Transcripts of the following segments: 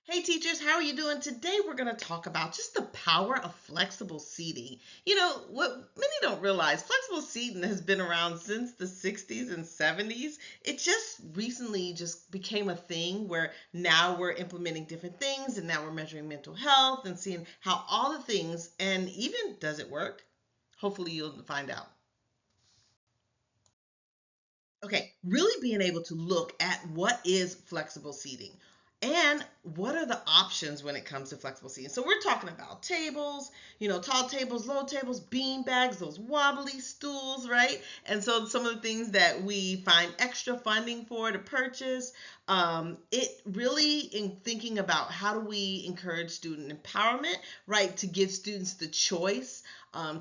Hey teachers, how are you doing? Today we're going to talk about just the power of flexible seating. What many don't realize, flexible seating has been around since the 60s and 70s. It just recently just became a thing where now we're implementing different things and now we're measuring mental health and seeing how all the things and even does it work? Hopefully you'll find out. Okay, really being able to look at what is flexible seating and what are the options when it comes to flexible seating. So we're talking about tables, tall tables, low tables, bean bags, those wobbly stools, right? And so some of the things that we find extra funding for to purchase. It really in thinking about how do we encourage student empowerment, right? To give students the choice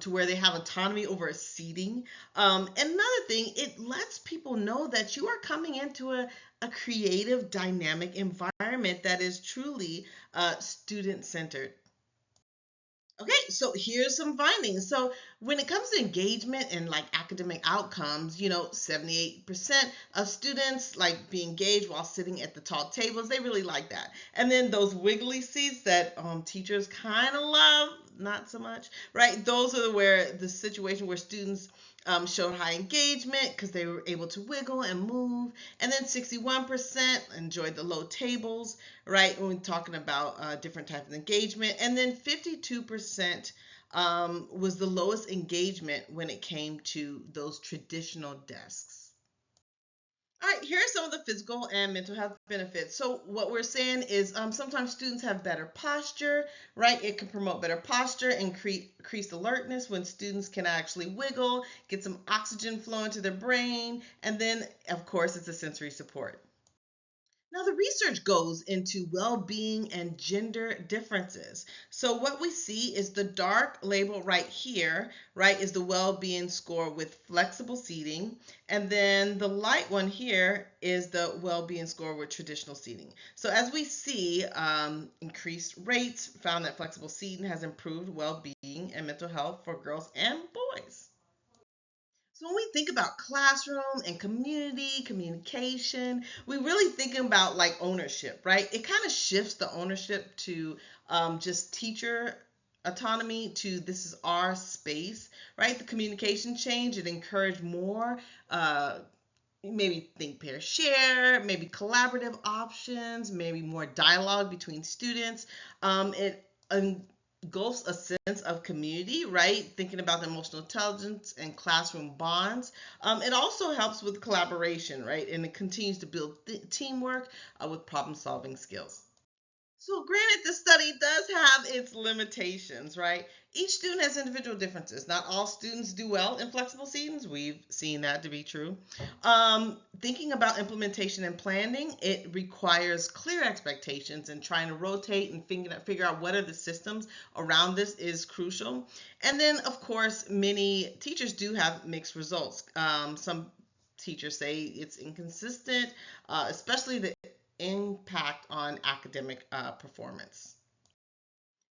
to where they have autonomy over seating. And another thing, it lets people know that you are coming into a creative, dynamic environment that is truly student centered. Okay, so here's some findings. So when it comes to engagement and like academic outcomes, 78% of students like be engaged while sitting at the tall tables. They really like that. And then those wiggly seats that teachers kind of love, not so much, right? Those are where the situation where students showed high engagement because they were able to wiggle and move. And then 61% enjoyed the low tables, right? When we're talking about different types of engagement. And then 52% was the lowest engagement when it came to those traditional desks. All right, here are some of the physical and mental health benefits. So, what we're saying is sometimes students have better posture, right? It can promote better posture, increase alertness when students can actually wiggle, get some oxygen flowing to their brain, and then, of course, it's a sensory support. Now, the research goes into well being and gender differences. So, what we see is the dark label right here, right, is the well being score with flexible seating. And then the light one here is the well being score with traditional seating. So, as we see, increased rates found that flexible seating has improved well being and mental health for girls and boys. So when we think about classroom and community communication, we really think about like ownership, right? It kind of shifts the ownership to just teacher autonomy to this is our space, right? The communication change, it encouraged more maybe think pair share, maybe collaborative options, maybe more dialogue between students. It engulfs a sense of community, right? Thinking about the emotional intelligence and classroom bonds. It also helps with collaboration, right? And it continues to build teamwork with problem solving skills. So, granted, the study does have its limitations, right? Each student has individual differences. Not all students do well in flexible seatings. We've seen that to be true. Thinking about implementation and planning, it requires clear expectations and trying to rotate and figure out what are the systems around this is crucial. And then, of course, many teachers do have mixed results. Some teachers say it's inconsistent, especially the impact on academic performance.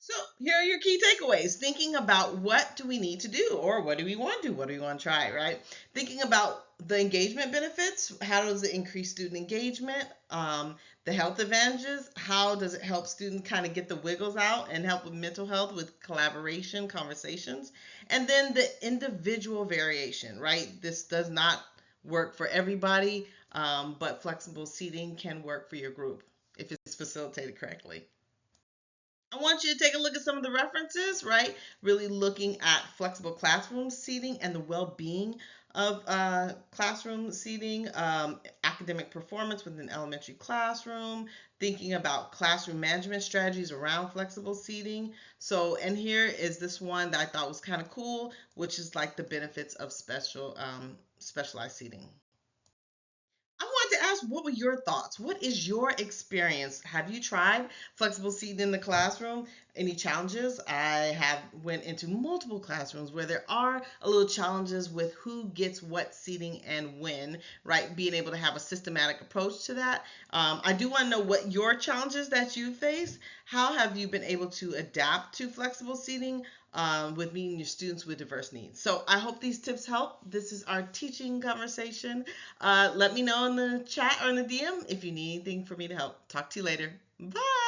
So here are your key takeaways. Thinking about what do we need to do or what do we want to do? What do we want to try, right? Thinking about the engagement benefits. How does it increase student engagement? The health advantages. How does it help students kind of get the wiggles out and help with mental health with collaboration, conversations? And then the individual variation, right? This does not work for everybody, but flexible seating can work for your group if it's facilitated correctly. I want you to take a look at some of the references, right? Really looking at flexible classroom seating and the well being of classroom seating, academic performance within elementary classroom, thinking about classroom management strategies around flexible seating. So, and here is this one that I thought was kind of cool, which is like the benefits of specialized seating. I wanted to ask, what were your thoughts? What is your experience? Have you tried flexible seating in the classroom? Any challenges? I have went into multiple classrooms where there are a little challenges with who gets what seating and when, right? Being able to have a systematic approach to that. I do want to know what your challenges that you face. How have you been able to adapt to flexible seating? With meeting your students with diverse needs. So I hope these tips help. This is our teaching conversation. Let me know in the chat or in the DM if you need anything for me to help. Talk to you later. Bye.